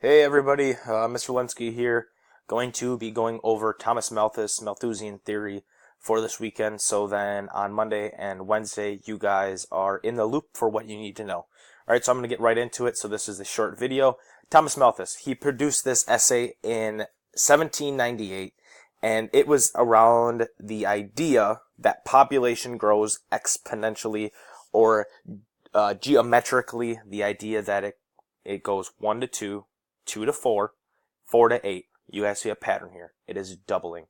Hey everybody, Mr. Lenski here, going to be going over Thomas Malthus' Malthusian Theory for this weekend, so then on Monday and Wednesday you guys are in the loop for what you need to know. Alright, so I'm going to get right into it, so this is a short video. Thomas Malthus, he produced this essay in 1798, and it was around the idea that population grows exponentially, or geometrically, the idea that it goes 1 to 2, 2 to 4, 4 to 8. You guys see a pattern here. It is doubling.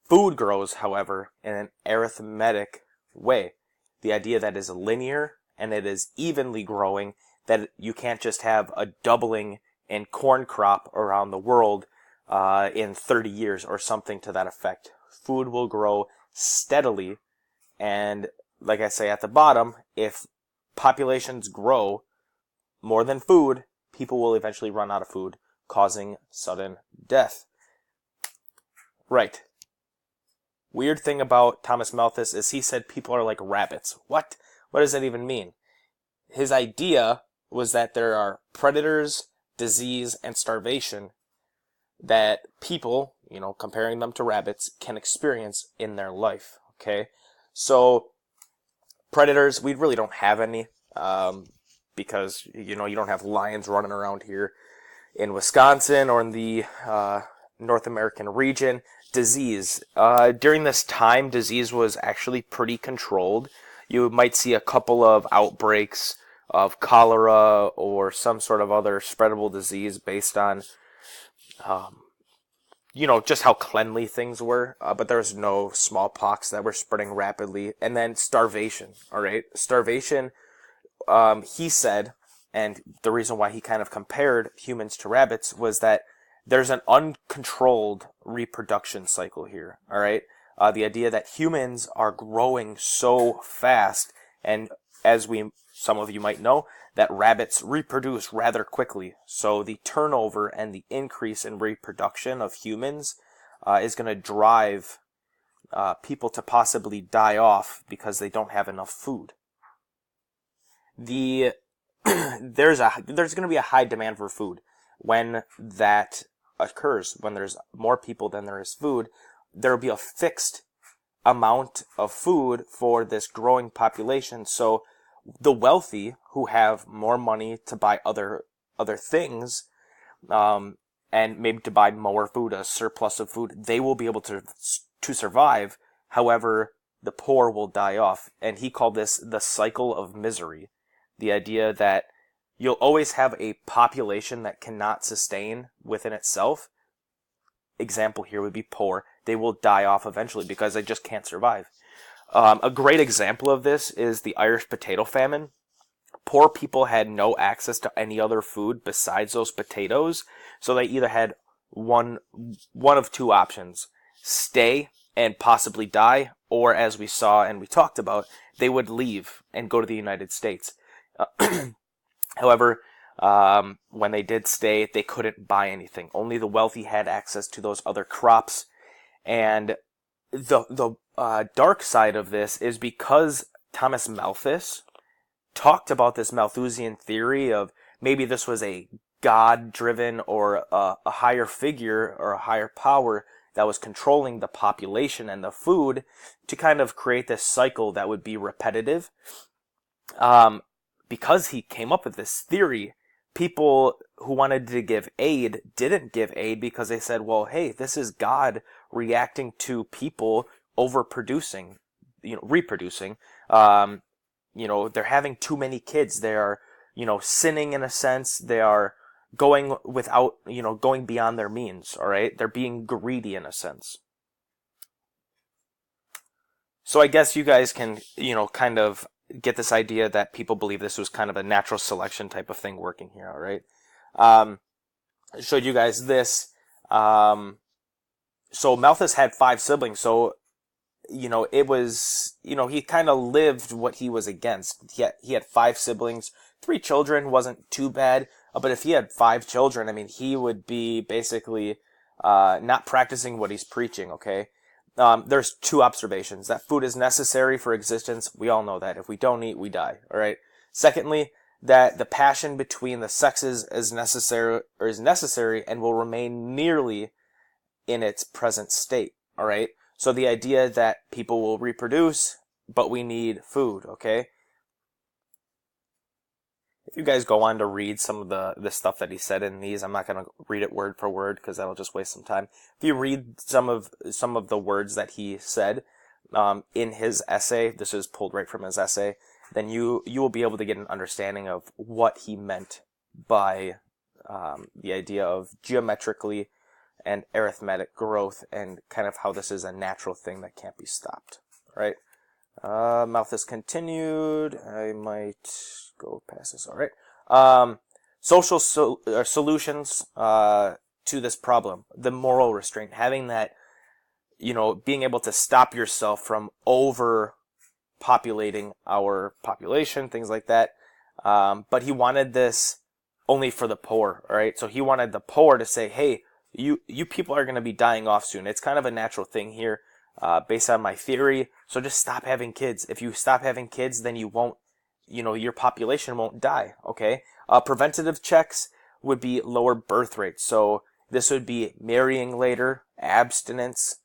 Food grows, however, in an arithmetic way. The idea that is linear and it is evenly growing, that you can't just have a doubling in corn crop around the world in 30 years or something to that effect. Food will grow steadily, and like I say at the bottom, if populations grow more than food, people will eventually run out of food, causing sudden death. Right. Weird thing about Thomas Malthus is he said people are like rabbits. What? What does that even mean? His idea was that there are predators, disease, and starvation that people, comparing them to rabbits, can experience in their life. Okay? So, predators, we really don't have any. Because, you don't have lions running around here in Wisconsin or in the North American region. Disease. During this time, disease was actually pretty controlled. You might see a couple of outbreaks of cholera or some sort of other spreadable disease based on, just how cleanly things were. But there was no smallpox that were spreading rapidly. And then starvation, all right? Starvation, he said, and the reason why he kind of compared humans to rabbits was that there's an uncontrolled reproduction cycle here, all right? The idea that humans are growing so fast, and as some of you might know, that rabbits reproduce rather quickly. So the turnover and the increase in reproduction of humans is going to drive people to possibly die off because they don't have enough food. There's going to be a high demand for food when that occurs. When there's more people than there is food, there will be a fixed amount of food for this growing population. So the wealthy who have more money to buy other things, and maybe to buy more food, a surplus of food, they will be able to survive. However, the poor will die off, and he called this the cycle of misery. The idea that you'll always have a population that cannot sustain within itself. Example here would be poor. They will die off eventually because they just can't survive. A great example of this is the Irish potato famine. Poor people had no access to any other food besides those potatoes, so they either had one of two options: stay and possibly die, or as we saw and we talked about, they would leave and go to the United States. However, when they did stay, they couldn't buy anything. Only the wealthy had access to those other crops. And the dark side of this is because Thomas Malthus talked about this Malthusian theory of maybe this was a God-driven or a higher figure or a higher power that was controlling the population and the food to kind of create this cycle that would be repetitive. Because he came up with this theory, people who wanted to give aid didn't give aid because they said, well, hey, this is God reacting to people overproducing, reproducing. They're having too many kids. They are, sinning in a sense. They are going going beyond their means, all right? They're being greedy in a sense. So I guess you guys can, kind of get this idea that people believe this was kind of a natural selection type of thing working here, all right? I showed you guys this. So Malthus had 5 siblings, so, it was, he kind of lived what he was against. He had 5 siblings. 3 children wasn't too bad, but if he had 5 children, he would be basically not practicing what he's preaching, okay? There's 2 observations. That food is necessary for existence. We all know that. If we don't eat, we die. All right. Secondly, that the passion between the sexes is necessary and will remain nearly in its present state. All right. So the idea that people will reproduce, but we need food. Okay. If you guys go on to read some of the stuff that he said in these, I'm not going to read it word for word because that'll just waste some time. If you read some of the words that he said in his essay, this is pulled right from his essay, then you will be able to get an understanding of what he meant by the idea of geometrically and arithmetic growth, and kind of how this is a natural thing that can't be stopped. All right. Malthus continued. I might go past this. All right. Social solutions to this problem. The moral restraint, having that, being able to stop yourself from overpopulating our population, things like that. But he wanted this only for the poor. All right. So he wanted the poor to say, hey, you people are going to be dying off soon. It's kind of a natural thing here. Based on my theory. So just stop having kids. If you stop having kids, then you won't, your population won't die. Okay. Preventative checks would be lower birth rates. So this would be marrying later, abstinence,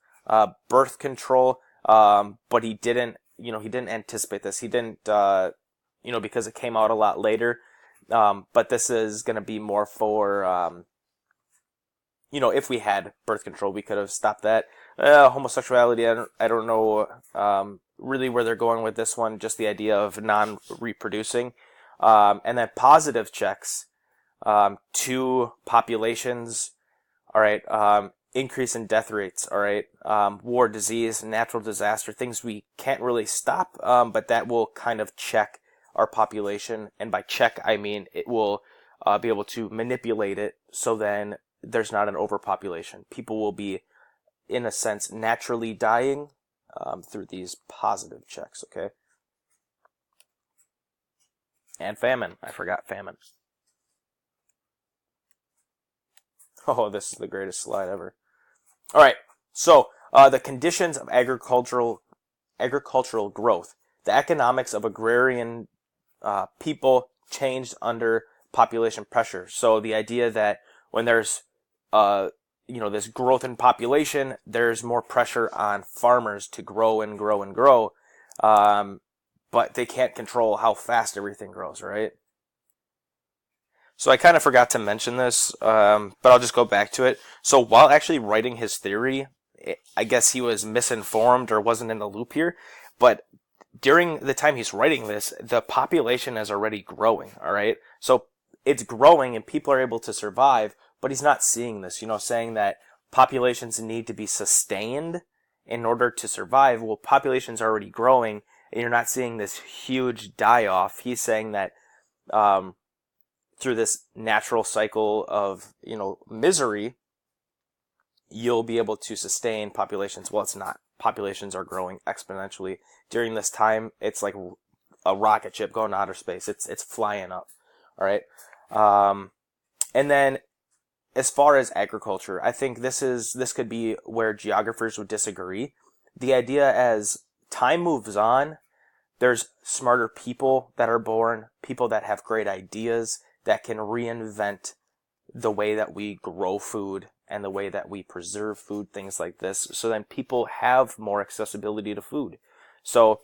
birth control. But he didn't anticipate this. He didn't, because it came out a lot later. But this is going to be more for, if we had birth control, we could have stopped that. Homosexuality, I don't know really where they're going with this one, just the idea of non-reproducing. And then positive checks to populations, all right, increase in death rates, all right, war, disease, natural disaster, things we can't really stop, but that will kind of check our population. And by check, I mean it will be able to manipulate it so then there's not an overpopulation. People will be, in a sense, naturally dying through these positive checks, okay? And famine. I forgot famine. Oh, this is the greatest slide ever. All right, so the conditions of agricultural growth. The economics of agrarian people changed under population pressure. So the idea that when there's this growth in population, there's more pressure on farmers to grow and grow and grow, but they can't control how fast everything grows, right? So I kind of forgot to mention this, but I'll just go back to it. So while actually writing his theory, I guess he was misinformed or wasn't in the loop here, but during the time he's writing this, the population is already growing, all right? So it's growing and people are able to survive, but he's not seeing this, saying that populations need to be sustained in order to survive. Well, populations are already growing and you're not seeing this huge die-off. He's saying that through this natural cycle of, misery, you'll be able to sustain populations. Well, it's not. Populations are growing exponentially. During this time, it's like a rocket ship going to outer space. It's flying up. All right. And then as far as agriculture, I think this could be where geographers would disagree. The idea as time moves on, there's smarter people that are born, people that have great ideas that can reinvent the way that we grow food and the way that we preserve food, things like this. So then people have more accessibility to food. So,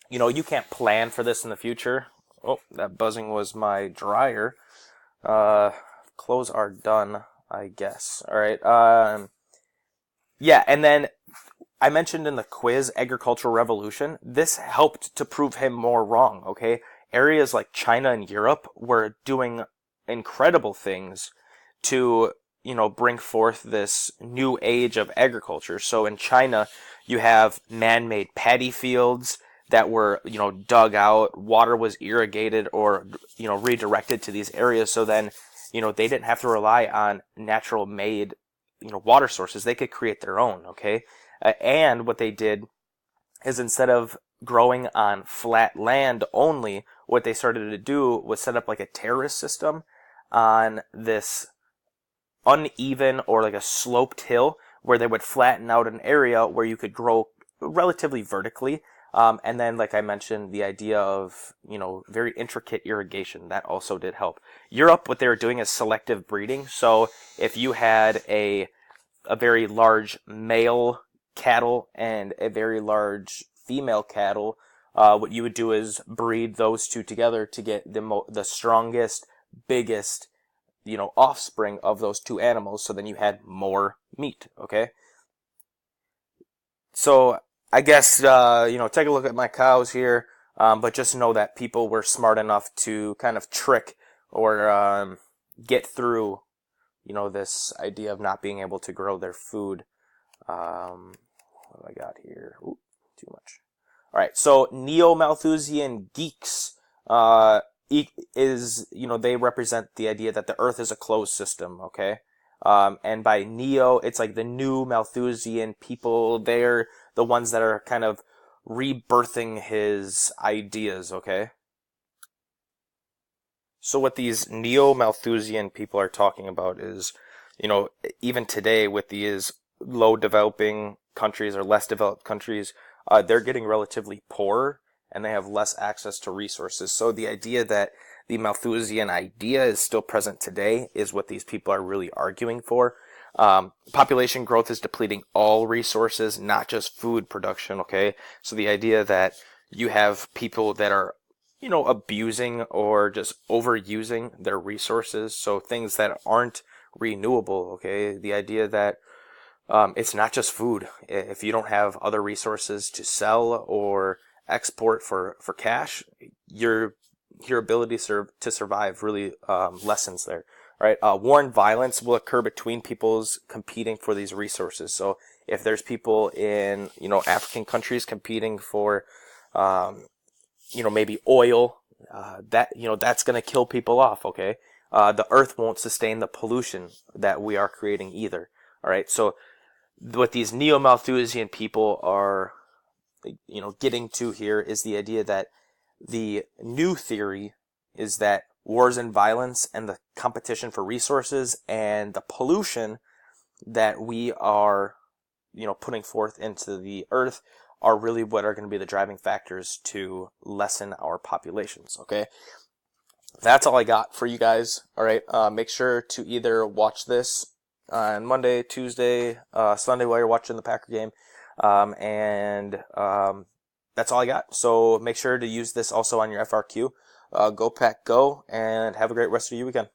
you can't plan for this in the future. Oh, that buzzing was my dryer. Clothes are done, I guess. All right. Yeah, and then I mentioned in the quiz, agricultural revolution. This helped to prove him more wrong, okay? Areas like China and Europe were doing incredible things to, bring forth this new age of agriculture. So in China, you have man-made paddy fields that were, dug out, water was irrigated or, redirected to these areas. So then, they didn't have to rely on natural made, water sources. They could create their own, okay? And what they did is instead of growing on flat land only, what they started to do was set up like a terrace system on this uneven or like a sloped hill where they would flatten out an area where you could grow relatively vertically. And then, like I mentioned, the idea of, very intricate irrigation, that also did help. Europe, what they were doing is selective breeding. So if you had a very large male cattle and a very large female cattle, what you would do is breed those two together to get the strongest, biggest, offspring of those two animals. So then you had more meat. Okay. So I guess, take a look at my cows here, but just know that people were smart enough to kind of trick or get through, this idea of not being able to grow their food. What do I got here? Ooh, too much. All right, so Neo-Malthusian geeks they represent the idea that the Earth is a closed system, okay? And by Neo, it's like the new Malthusian people. They're the ones that are kind of rebirthing his ideas, okay? So what these Neo-Malthusian people are talking about is, even today with these low developing countries or less developed countries, they're getting relatively poor and they have less access to resources. So the idea that the Malthusian idea is still present today is what these people are really arguing for. Population growth is depleting all resources, not just food production, okay? So the idea that you have people that are, abusing or just overusing their resources, so things that aren't renewable, okay? The idea that it's not just food. If you don't have other resources to sell or export for cash, your ability to survive really lessens there. All right, war and violence will occur between peoples competing for these resources. So if there's people in African countries competing for maybe oil, that's going to kill people off. Okay, the earth won't sustain the pollution that we are creating either. All right, so what these Neo-Malthusian people are, getting to here is the idea that the new theory is that wars and violence and the competition for resources and the pollution that we are, putting forth into the earth are really what are going to be the driving factors to lessen our populations. Okay. That's all I got for you guys. All right. Make sure to either watch this on Monday, Tuesday, Sunday while you're watching the Packer game. That's all I got. So make sure to use this also on your FRQ. Go Pack Go, and have a great rest of your weekend.